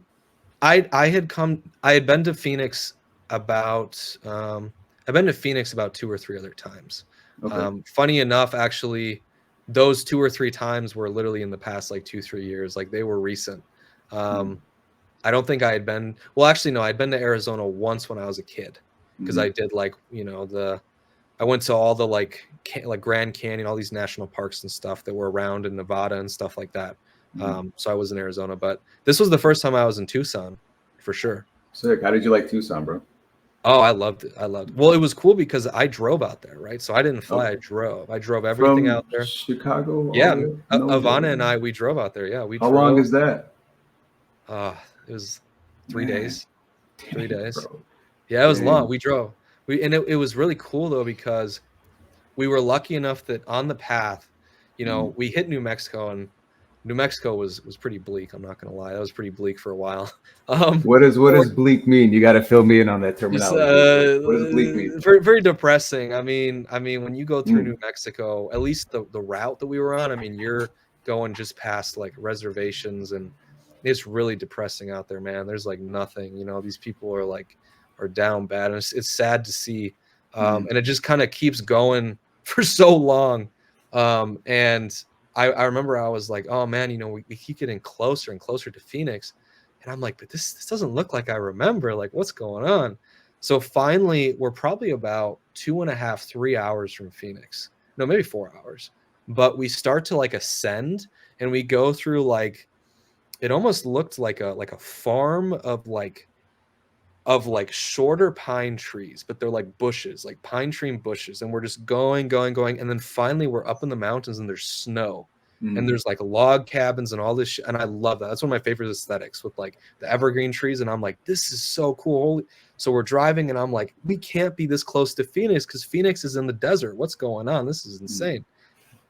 had been to Phoenix about I've been to Phoenix about 2 or 3 other times. Okay. Funny enough, actually, those 2 or 3 times were literally in the past like 2-3 years. Like they were recent. I don't think I had been, well, actually, no, I'd been to Arizona once when I was a kid because I did like, you know, I went to all the like Grand Canyon, all these national parks and stuff that were around in Nevada and stuff like that. So I was in Arizona, but this was the first time I was in Tucson for sure. Sick. How did you like Tucson, bro? Oh, I loved it. I loved it. Well, it was cool because I drove out there, right? So I didn't fly, Okay. I drove. I drove everything From out there. Chicago all Yeah, the way? No Ivana way. and I, we drove out there. Yeah, we How drove. long is that? It was 3 Man. days. 3 days. Bro. Yeah, it was long. Dang. We drove. It was really cool though because we were lucky enough that on the path, you know, we hit New Mexico, and New Mexico was pretty bleak. I'm not gonna lie, that was pretty bleak for a while. What does bleak mean? You got to fill me in on that Just terminology. What does bleak mean? very, very depressing. I mean, when you go through New Mexico, at least the route that we were on, I mean, you're going just past like reservations, and it's really depressing out there, man. There's like nothing. You know, these people are down bad, and it's sad to see. And it just kind of keeps going for so long. And I remember I was like, oh man, you know, we keep getting closer and closer to Phoenix. And I'm like, but this doesn't look like I remember. Like, what's going on? So finally, we're probably about 2.5, 3 hours from Phoenix. No, maybe 4 hours. But we start to like ascend, and we go through like, it almost looked like a farm of like shorter pine trees, but they're like bushes, like pine tree bushes. And we're just going. And then finally we're up in the mountains, and there's snow. And there's like log cabins and all this shit. And I love that. That's one of my favorite aesthetics, with like the evergreen trees. And I'm like, this is so cool. So we're driving, and I'm like, we can't be this close to Phoenix because Phoenix is in the desert. What's going on? This is insane.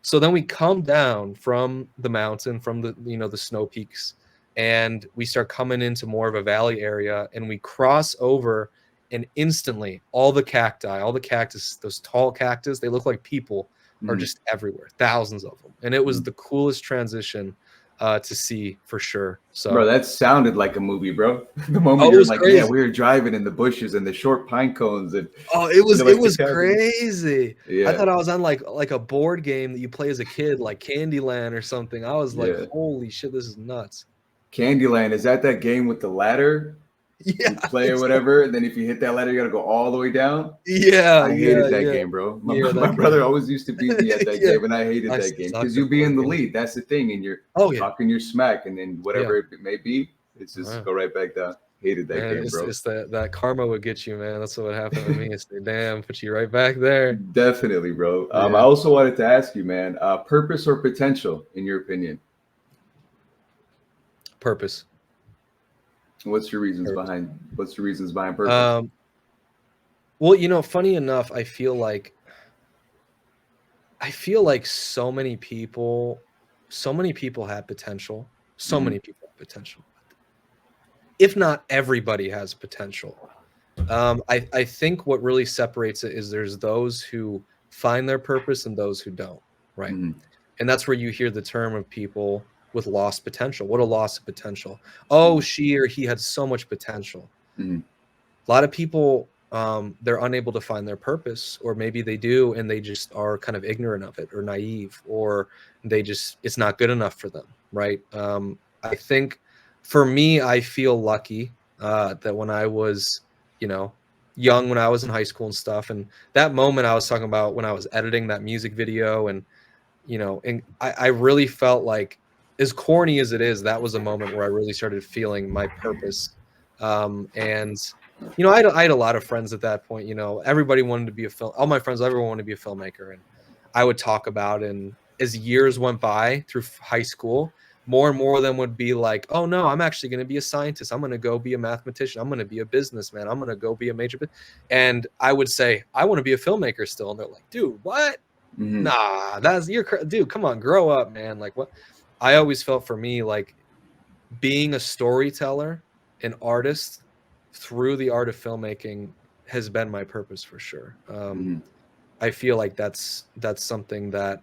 So then we come down from the mountain, from the, you know, the snow peaks, and we start coming into more of a valley area, and we cross over, and instantly all the cacti, all the cactus, those tall cactus, they look like people, are just everywhere, thousands of them. And it was the coolest transition to see for sure. So, bro, that sounded like a movie, bro. The moment it you're was like, crazy. yeah, we were driving in the bushes and the short pine cones, and it was like it was the cabin. crazy. Yeah. I thought I was on like a board game that you play as a kid, like Candyland or something. I was like, holy shit, this is nuts. Candyland, is that game with the ladder? Yeah, you play or whatever, and then if you hit that ladder, you gotta go all the way down. Yeah, I hated that game, bro. My brother always used to beat me at that game, and I hated that game because you be in the lead. That's the thing, and you're talking your smack, and then whatever it may be, it's just go right back down. Hated that game, bro. It's that karma would get you, man. That's what happened to me. It's like, damn, put you right back there. Definitely, bro. I also wanted to ask you, man, purpose or potential, in your opinion? Purpose. What's your reasons behind purpose? Well, you know, funny enough, I feel like so many people have potential. So many people have potential. If not everybody has potential. I think what really separates it is there's those who find their purpose and those who don't, right? And that's where you hear the term of people with lost potential. What a loss of potential. Oh, she or he had so much potential. Mm-hmm. A lot of people, they're unable to find their purpose, or maybe they do and they just are kind of ignorant of it or naive, or it's not good enough for them, right? I think for me, I feel lucky that when I was, young, when I was in high school and stuff, and that moment I was talking about when I was editing that music video, and I really felt like, as corny as it is, that was a moment where I really started feeling my purpose. And I had a lot of friends at that point. Everybody wanted to be all my friends, everyone wanted to be a filmmaker, and I would talk about. And as years went by through high school, more and more of them would be like, "Oh no, I'm actually going to be a scientist. I'm going to go be a mathematician. I'm going to be a businessman. I'm going to go be a major." And I would say, "I want to be a filmmaker still." And they're like, "Dude, what? Mm-hmm. Nah, dude, come on, grow up, man." Like, what? I always felt, for me, like, being a storyteller, an artist through the art of filmmaking has been my purpose for sure. Mm-hmm. I feel like that's something that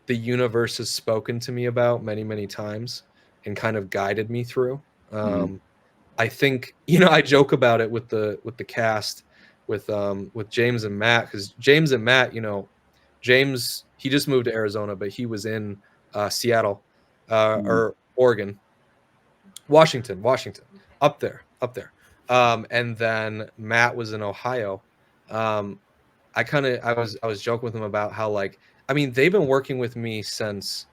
the universe has spoken to me about many, many times and kind of guided me through. I think, I joke about it with the cast, with James and Matt, because James and Matt, James, he just moved to Arizona, but he was in Seattle, or Oregon, Washington, up there. And then Matt was in Ohio. I was joking with him about how, like, I mean, they've been working with me since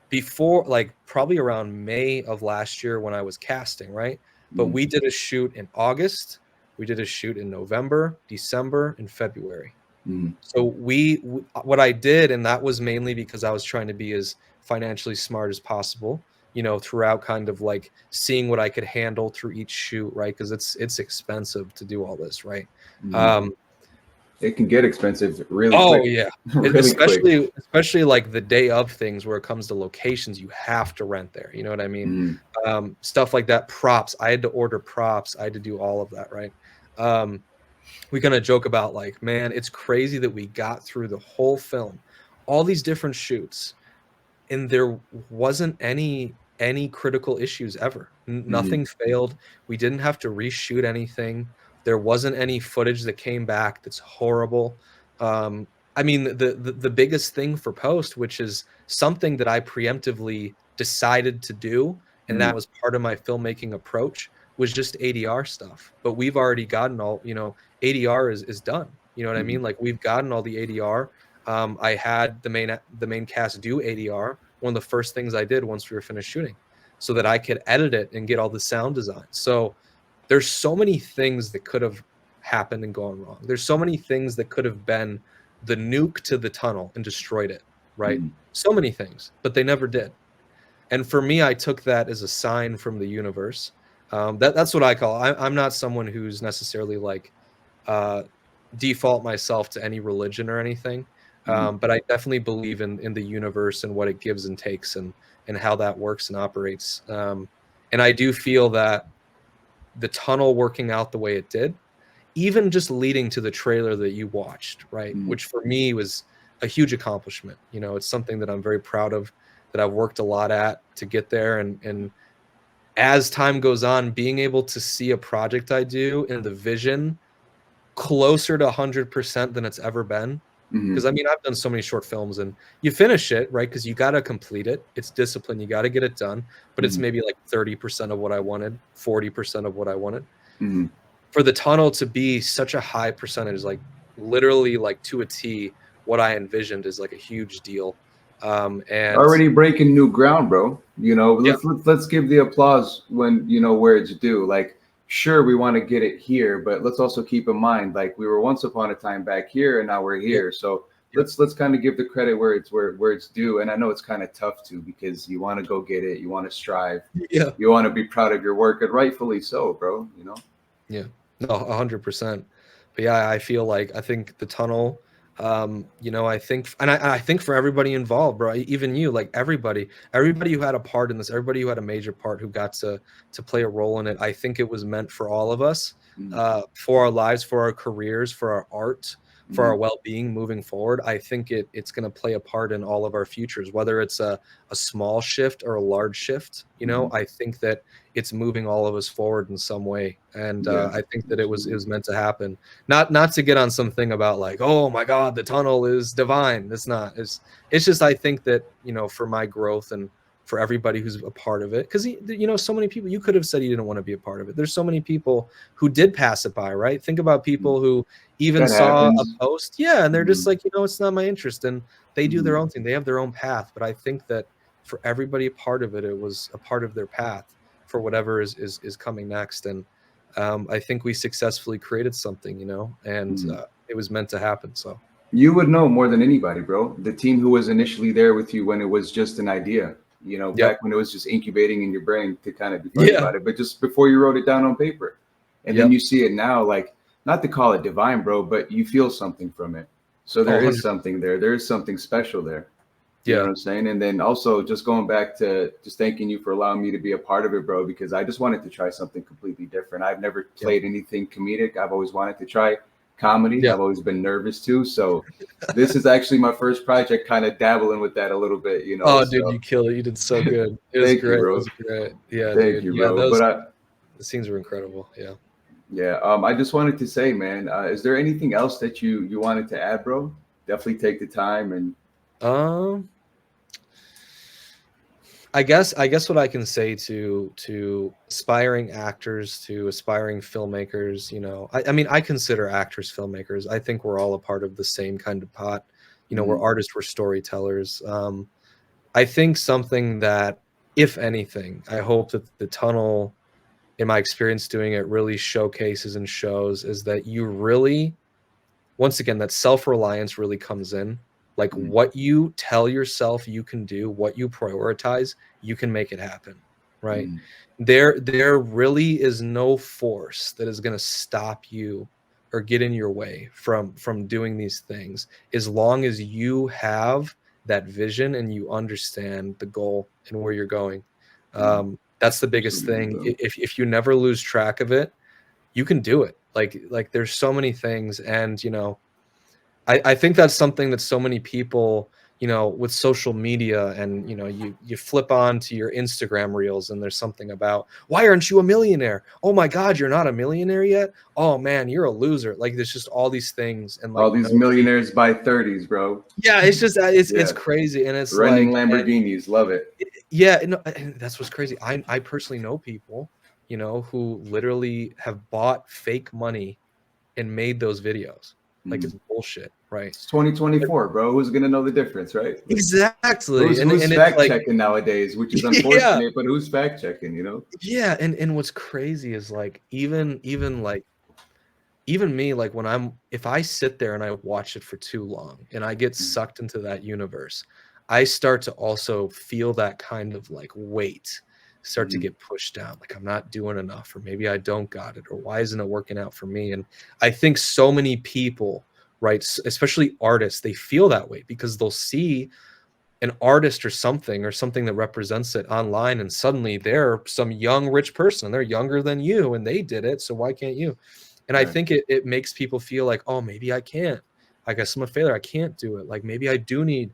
before, like, probably around May of last year when I was casting, right? But we did a shoot in August, we did a shoot in November, December, and February. Mm-hmm. So what I did, and that was mainly because I was trying to be as financially smart as possible, throughout, kind of like seeing what I could handle through each shoot, right? Because it's expensive to do all this, right? Mm-hmm. It can get expensive really Oh quick. yeah, Really quick. especially like the day of things, where it comes to locations, you have to rent there. You know what I mean? Mm-hmm. Stuff like that. Props. I had to order props. I had to do all of that, right? We kind of joke about, like, man, it's crazy that we got through the whole film, all these different shoots, and there wasn't any critical issues ever. Mm-hmm. Nothing failed. We didn't have to reshoot anything. There wasn't any footage that came back that's horrible. I mean, the biggest thing for post, which is something that I preemptively decided to do, and Mm-hmm. that was part of my filmmaking approach, was just ADR stuff. But we've already gotten all, ADR is done. You know what I Mm-hmm. mean? Like, we've gotten all the ADR. I had the main cast do ADR. One of the first things I did once we were finished shooting, so that I could edit it and get all the sound design. So there's so many things that could have happened and gone wrong. There's so many things that could have been the nuke to the tunnel and destroyed it, right? Mm-hmm. So many things, but they never did. And for me, I took that as a sign from the universe. That's what I call. I'm not someone who's necessarily like uh, default myself to any religion or anything, but I definitely believe in the universe and what it gives and takes, and how that works and operates. And I do feel that the tunnel working out the way it did, even just leading to the trailer that you watched, right? Mm-hmm. Which for me was a huge accomplishment. It's something that I'm very proud of, that I've worked a lot at to get there. And as time goes on, being able to see a project I do and the vision closer to 100% than it's ever been. Mm-hmm. Because I mean, I've done so many short films, and you finish it, right? Because you got to complete it. It's discipline. You got to get it done. But it's Mm-hmm. maybe like 30% of what I wanted, 40% of what I wanted. Mm-hmm. For the tunnel to be such a high percentage, like literally like to a T, what I envisioned, is like a huge deal. And Already breaking new ground, bro. yeah, Let's give the applause when where it's due. Like, sure, we want to get it here, but let's also keep in mind, like, we were once upon a time back here, and now we're here. So let's kind of give the credit where it's due. And I know it's kind of tough too, because you want to go get it, you want to strive, yeah, you want to be proud of your work, and rightfully so, bro. yeah, no, 100%. But yeah, I feel like, I think the tunnel, I think, and I think for everybody involved, bro, even you, like, everybody who had a part in this, everybody who had a major part, who got to play a role in it, I think it was meant for all of us, Mm-hmm. for our lives, for our careers, for our art, for our Mhm. well-being moving forward, I think it's going to play a part in all of our futures, whether it's a small shift or a large shift. You know, Mhm. I think that it's moving all of us forward in some way, and Yeah, I think that it absolutely. was meant to happen. Not to get on something about like, oh my God, the tunnel is divine. It's not. It's just I think that, you know, for my growth and for everybody who's a part of it, because you know, so many people, you could have said you didn't want to be a part of it. There's so many people who did pass it by, right? Think about Mhm. people who even That saw a happens. post, yeah, and they're just Mhm. like, you know, it's not my interest, and they do their Mhm. own thing. They have their own path, but I think that for everybody a part of it, it was a part of their path for whatever is coming next. And I think we successfully created something, you know, and Mhm. it was meant to happen. So You would know more than anybody, bro. The team who was initially there with you when it was just an idea, you know, yep, back when it was just incubating in your brain to kind of be funny yeah, about it, but just before you wrote it down on paper. And then yep, you see it now, like, not to call it divine, bro, but you feel something from it. So oh, there is 100, something there. There is something special there. You know what yeah, I'm saying? And then also just going back to just thanking you for allowing me to be a part of it, bro, because I just wanted to try something completely different. I've never yep, played anything comedic. I've always wanted to try comedy. yeah. I've always been nervous too. So this is actually my first project kind of dabbling with that a little bit, you know. Oh, dude, So you killed it. You did so good. It was thank you, great. It bro. was great. Yeah, Thank dude. you, Yeah, bro. those But the scenes were incredible. Yeah. yeah, I just wanted to say, man, is there anything else that you wanted to add, bro? Definitely take the time and Um, I guess what I can say to aspiring actors, to aspiring filmmakers, you know, I mean, I consider actors filmmakers. I think we're all a part of the same kind of pot. You know, we're mm, artists, we're storytellers. I think something that, if anything, I hope that the tunnel, in my experience doing it, really showcases and shows is that you really, once again, that self-reliance really comes in. Like mm, what you tell yourself you can do, what you prioritize, you can make it happen, right? mm, There really is no force that is going to stop you or get in your way from doing these things as long as you have that vision and you understand the goal and where you're going. mm. That's the biggest Absolutely, thing. bro. If you never lose track of it, you can do it. Like there's so many things, and you know, I think that's something that so many people, you know, with social media, and you know, you flip on to your Instagram reels and there's something about, why aren't you a millionaire? Oh my God, you're not a millionaire yet? Oh man, you're a loser. Like there's just all these things, and All like these nobody, millionaires by 30s, bro. yeah, it's just it's Yeah. crazy, and it's Renting like, Lamborghinis. Love it. yeah, no, and that's what's crazy. I personally know people, you know, who literally have bought fake money and made those videos. Like Mm. it's bullshit, right? It's But 2024, bro. Who's gonna know the difference, right? exactly, Who's and it's fact like, checking nowadays, which is yeah, unfortunate, but who's fact checking, you know? yeah, and what's crazy is like even like even me, like when I'm if I sit there and I watch it for too long and I get Mm, sucked into that universe, I start to also feel that kind of like weight start to mm, get pushed down. Like I'm not doing enough, or maybe I don't got it, or why isn't it working out for me? And I think so many people, right, especially artists, they feel that way because they'll see an artist or something that represents it online, and suddenly they're some young rich person, they're younger than you and they did it, so why can't you? And I right. think it makes people feel like, oh, maybe I can't, I guess I'm a failure, I can't do it, like maybe I do need.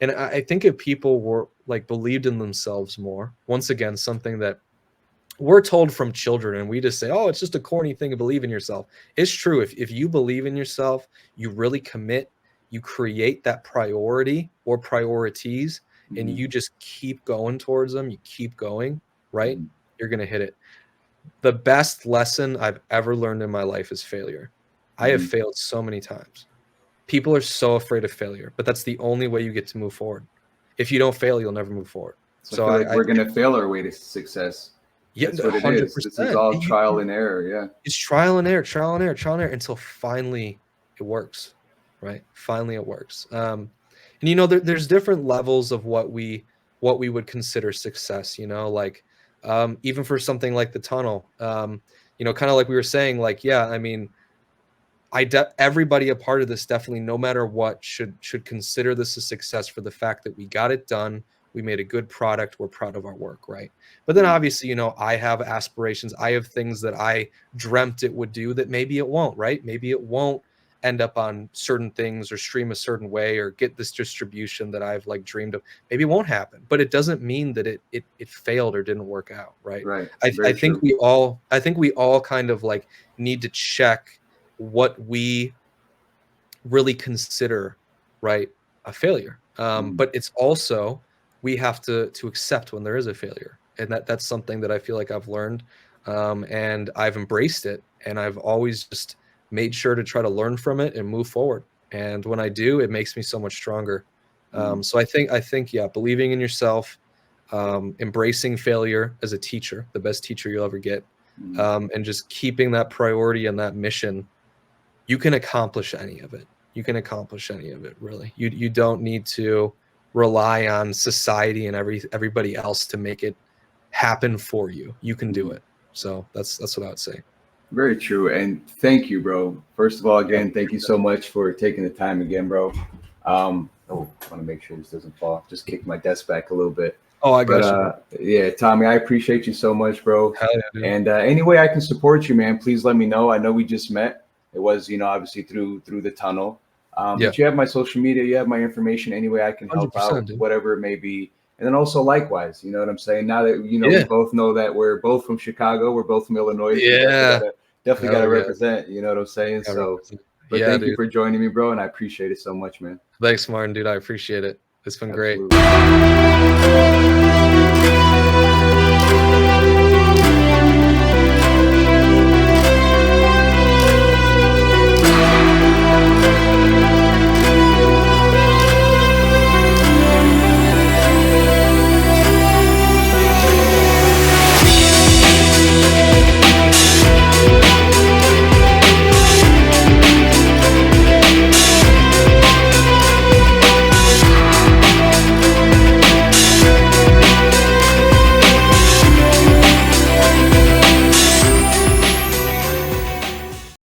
And I think if people were like believed in themselves more, once again, something that we're told from children and we just say, oh, it's just a corny thing to believe in yourself. It's true. If you believe in yourself, you really commit, you create that priority or priorities, and Mm, you just keep going towards them, you keep going, right? mm, You're going to hit it. The best lesson I've ever learned in my life is failure. I have mm. failed so many times. People are so afraid of failure, but that's the only way you get to move forward. If you don't fail, you'll never move forward. So I So feel like I we're think, gonna fail our way to success. yeah, That's what it is. This is 100%. all trial and error. Yeah. It's trial and error, trial and error, trial and error until finally it works, right? Finally it works. And you know, there's different levels of what we would consider success. You know, like even for something like the tunnel, you know, kind of like we were saying, like yeah, I mean, everybody a part of this definitely, no matter what, should consider this a success for the fact that we got it done. We made a good product. We're proud of our work, right? But then Mm, obviously, you know, I have aspirations. I have things that I dreamt it would do that maybe it won't, right? Maybe it won't end up on certain things or stream a certain way or get this distribution that I've like dreamed of. Maybe it won't happen, but it doesn't mean that it failed or didn't work out, right? Right. I think we all kind of like need to check what we really consider, right, a failure. But it's also, we have to accept when there is a failure, and that's something that I feel like I've learned, and I've embraced it, and I've always just made sure to try to learn from it and move forward. And when I do, it makes me so much stronger. So I think, yeah, believing in yourself, embracing failure as a teacher, the best teacher you'll ever get, and just keeping that priority and that mission, you can accomplish any of it. You can accomplish any of it, really. You don't need to rely on society and everybody else to make it happen for you. You can do it. So that's what I would say. Very true. And thank you, bro. First of all, again, thank you so much for taking the time again, bro. I want to make sure this doesn't fall. Just kick my desk back a little bit. Oh, I got you. Yeah, Tommy, I appreciate you so much, bro. Hell yeah, dude. And any way I can support you, man, please let me know. I know we just met. It was, obviously through the tunnel. But you have my social media, you have my information. Any way I can help out, dude, whatever it may be. And then also likewise, you know what I'm saying? Now that, we both know that we're both from Chicago, we're both from Illinois. Yeah. Definitely got to represent, you know what I'm saying? So, but thank you for joining me, bro. And I appreciate it so much, man. Thanks, Martin, dude. I appreciate it. It's been great.